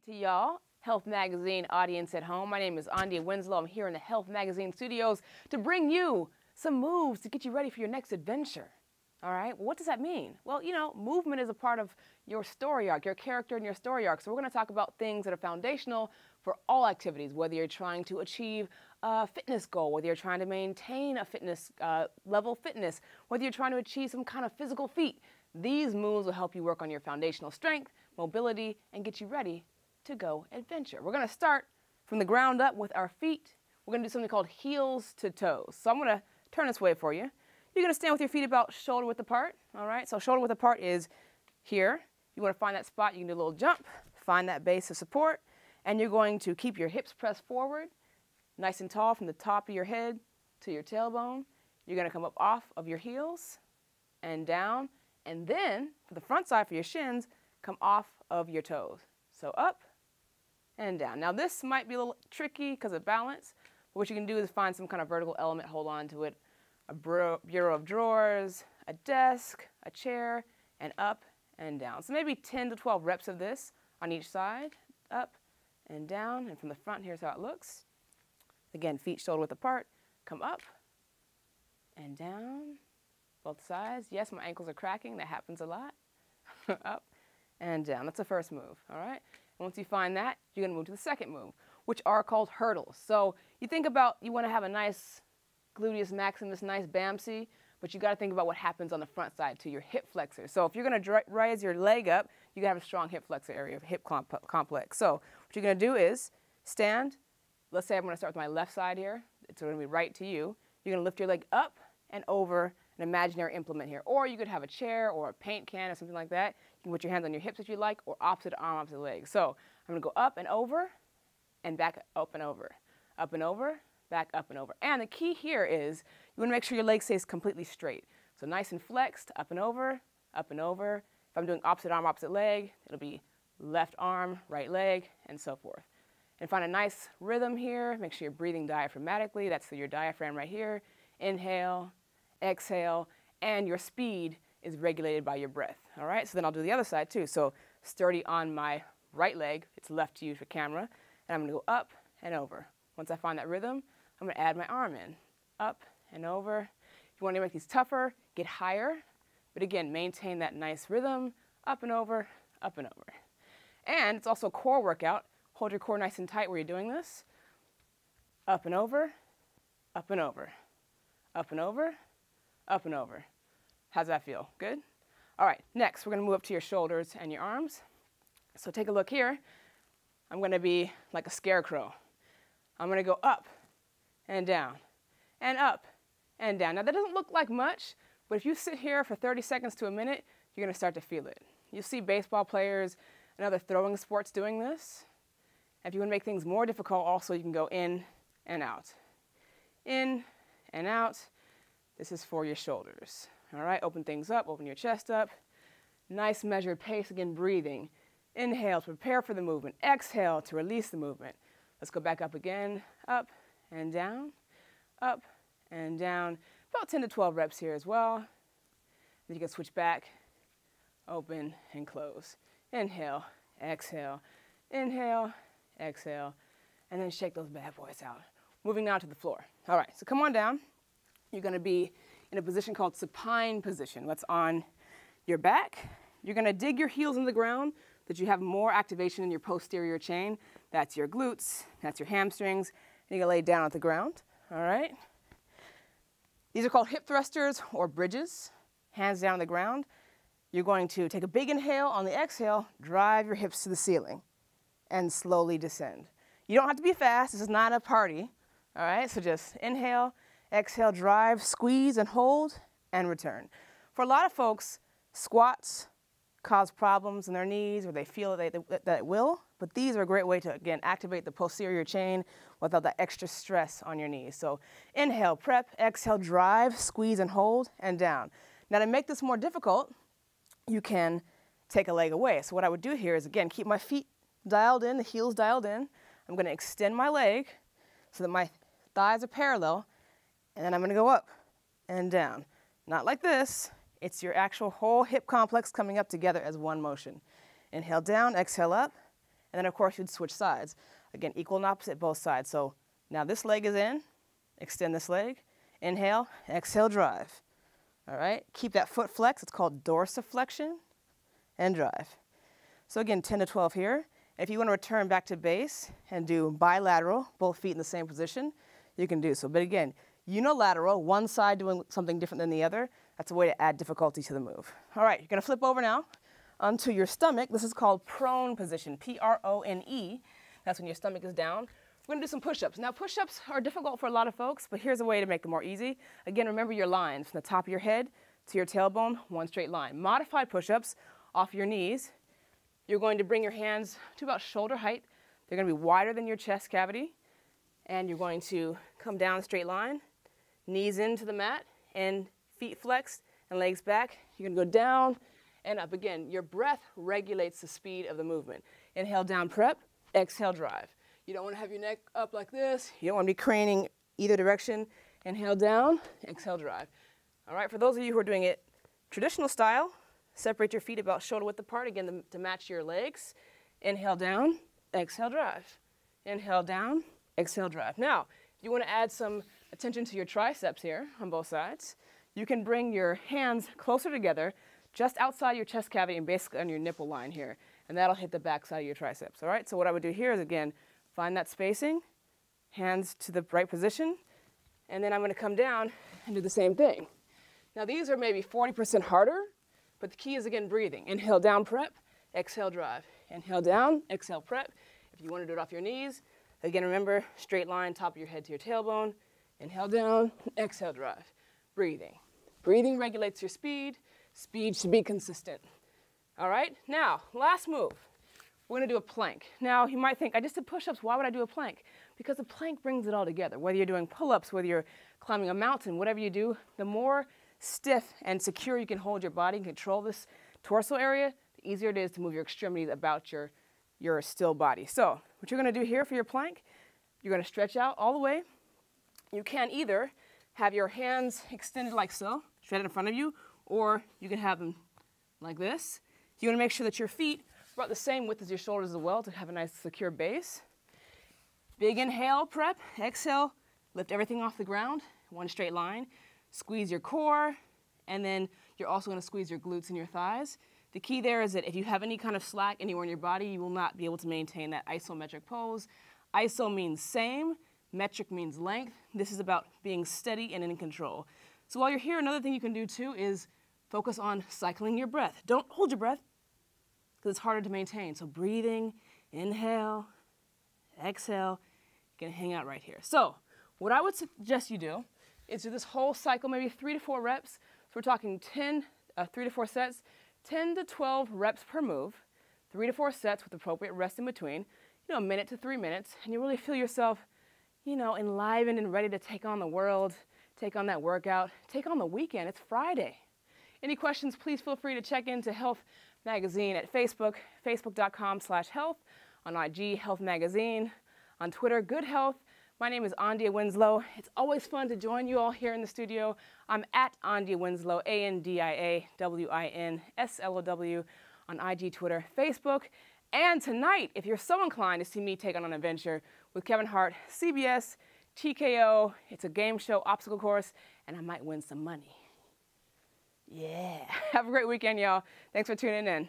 To y'all, Health Magazine audience at home. My name is Andia Winslow. I'm here in the Health Magazine studios to bring you some moves to get you ready for your next adventure. All right, well, what does that mean? Well, you know, movement is a part of your story arc, your character and your story arc. So we're going to talk about things that are foundational for all activities, whether you're trying to achieve a fitness goal, whether you're trying to maintain a fitness level fitness, whether you're trying to achieve some kind of physical feat. These moves will help you work on your foundational strength, mobility, and get you ready to go adventure. We're going to start from the ground up with our feet. We're going to do something called heels to toes. So I'm going to turn this way for you. You're going to stand with your feet about shoulder width apart. All right, so shoulder width apart is here. You want to find that spot. You can do a little jump, find that base of support, and you're going to keep your hips pressed forward, nice and tall from the top of your head to your tailbone. You're going to come up off of your heels and down, and then for the front side for your shins, come off of your toes. So up and down. Now this might be a little tricky because of balance, but what you can do is find some kind of vertical element, hold on to it, a bureau of drawers, a desk, a chair, and up and down. So maybe 10 to 12 reps of this on each side, up and down, and from the front, here's how it looks. Again, feet shoulder width apart, come up and down, both sides. Yes, my ankles are cracking, that happens a lot. Up and down. That's the first move, all right? And once you find that, you're going to move to the second move, which are called hurdles. So you think about, you want to have a nice gluteus maximus, nice BAMC, but you got to think about what happens on the front side to your hip flexor. So if you're going to raise your leg up, you got to have a strong hip flexor area, hip complex. So what you're going to do is stand. Let's say I'm going to start with my left side here. It's going to be right to you. You're going to lift your leg up and over an imaginary implement here. Or you could have a chair or a paint can or something like that. You can put your hands on your hips if you like, or opposite arm, opposite leg. So I'm going to go up and over and back up and over. Up and over, back up and over. And the key here is you want to make sure your leg stays completely straight. So nice and flexed, up and over, up and over. If I'm doing opposite arm, opposite leg, it'll be left arm, right leg, and so forth. And find a nice rhythm here. Make sure you're breathing diaphragmatically. That's your diaphragm right here. Inhale, exhale, and your speed is regulated by your breath. All right, so then I'll do the other side too. So sturdy on my right leg, it's left to you for camera, and I'm going to go up and over. Once I find that rhythm, I'm going to add my arm in, up and over. If you want to make these tougher, get higher, but again, maintain that nice rhythm, up and over, up and over. And it's also a core workout. Hold your core nice and tight where you're doing this. Up and over, up and over, up and over, up and over. How's that feel? Good? All right, next we're going to move up to your shoulders and your arms. So take a look here. I'm going to be like a scarecrow. I'm going to go up and down and up and down. Now that doesn't look like much, but if you sit here for 30 seconds to a minute, you're going to start to feel it. You'll see baseball players and other throwing sports doing this. If you want to make things more difficult, also you can go in and out. In and out. This is for your shoulders. All right, open things up, open your chest up. Nice measured pace, again, breathing. Inhale to prepare for the movement. Exhale to release the movement. Let's go back up again, up and down, up and down. About 10 to 12 reps here as well. Then you can switch back, open and close. Inhale, exhale, inhale, exhale, and then shake those bad boys out. Moving now to the floor. All right, so come on down. You're going to be in a position called supine position. That's on your back. You're going to dig your heels in the ground so that you have more activation in your posterior chain. That's your glutes, that's your hamstrings, and you're going to lay down at the ground. All right. These are called hip thrusters or bridges. Hands down on the ground. You're going to take a big inhale. On the exhale, drive your hips to the ceiling and slowly descend. You don't have to be fast. This is not a party. All right, so just inhale, exhale, drive, squeeze and hold and return. For a lot of folks, squats cause problems in their knees or they feel that it will, but these are a great way to, again, activate the posterior chain without that extra stress on your knees. So inhale, prep, exhale, drive, squeeze and hold and down. Now to make this more difficult, you can take a leg away. So what I would do here is, again, keep my feet dialed in, the heels dialed in. I'm going to extend my leg so that my thighs are parallel, and then I'm going to go up and down. Not like this. It's your actual whole hip complex coming up together as one motion. Inhale down, exhale up, And then, of course, you'd switch sides. Again, equal and opposite both sides. So now this leg is in. Extend this leg. Inhale, exhale, drive. All right? Keep that foot flex. It's called dorsiflexion. And drive. So again, 10 to 12 here. If you want to return back to base and do bilateral, both feet in the same position, you can do so. But again, unilateral, one side doing something different than the other, that's a way to add difficulty to the move. All right, you're going to flip over now onto your stomach. This is called prone position, P-R-O-N-E. That's when your stomach is down. We're going to do some push-ups. Now, push-ups are difficult for a lot of folks, but here's a way to make them more easy. Again, remember your lines from the top of your head to your tailbone, one straight line. Modified push-ups off your knees. You're going to bring your hands to about shoulder height. They're going to be wider than your chest cavity. And you're going to come down a straight line, knees into the mat, and feet flexed and legs back. You're going to go down and up. Again, your breath regulates the speed of the movement. Inhale, down, prep. Exhale, drive. You don't want to have your neck up like this. You don't want to be craning either direction. Inhale, down. Exhale, drive. All right, for those of you who are doing it traditional style, separate your feet about shoulder width apart, again, to match your legs. Inhale, down. Exhale, drive. Inhale, down. Exhale, drive. Now, if you want to add some attention to your triceps here on both sides, you can bring your hands closer together, just outside your chest cavity and basically on your nipple line here. And that'll hit the back side of your triceps. All right, so what I would do here is, again, find that spacing, hands to the right position, and then I'm going to come down and do the same thing. Now, these are maybe 40% harder, but the key is, again, breathing. Inhale, down, prep. Exhale, drive. Inhale, down. Exhale, prep. If you want to do it off your knees, again, remember, straight line, top of your head to your tailbone. Inhale, down. Exhale, drive. Breathing. Breathing regulates your speed. Speed should be consistent. All right? Now, last move. We're going to do a plank. Now, you might think, I just did push-ups. Why would I do a plank? Because the plank brings it all together. Whether you're doing pull-ups, whether you're climbing a mountain, whatever you do, the more stiff and secure you can hold your body and control this torso area, the easier it is to move your extremities about your still body. So what you're going to do here for your plank, you're going to stretch out all the way. You can either have your hands extended like so, straight in front of you, or you can have them like this. You want to make sure that your feet are about the same width as your shoulders as well to have a nice secure base. Big inhale, prep. Exhale, lift everything off the ground, one straight line. Squeeze your core, and then you're also going to squeeze your glutes and your thighs. The key there is that if you have any kind of slack anywhere in your body, you will not be able to maintain that isometric pose. Iso means same, metric means length. This is about being steady and in control. So while you're here, another thing you can do too is focus on cycling your breath. Don't hold your breath because it's harder to maintain. So breathing, inhale, exhale, you're going to hang out right here. So what I would suggest you do is do this whole cycle, maybe 3 to 4 reps. So we're talking 3 to 4 sets, 10 to 12 reps per move, 3 to 4 sets with appropriate rest in between, a minute to 3 minutes, and you really feel yourself, enlivened and ready to take on the world, take on that workout, take on the weekend. It's Friday. Any questions, please feel free to check into Health Magazine at Facebook, facebook.com/health, on IG, Health Magazine, on Twitter, Good Health. My name is Andia Winslow. It's always fun to join you all here in the studio. I'm at Andia Winslow, ANDIAWINSLOW on IG, Twitter, Facebook. And tonight, if you're so inclined to see me take on an adventure with Kevin Hart, CBS, TKO, it's a game show obstacle course, and I might win some money. Yeah. Have a great weekend, y'all. Thanks for tuning in.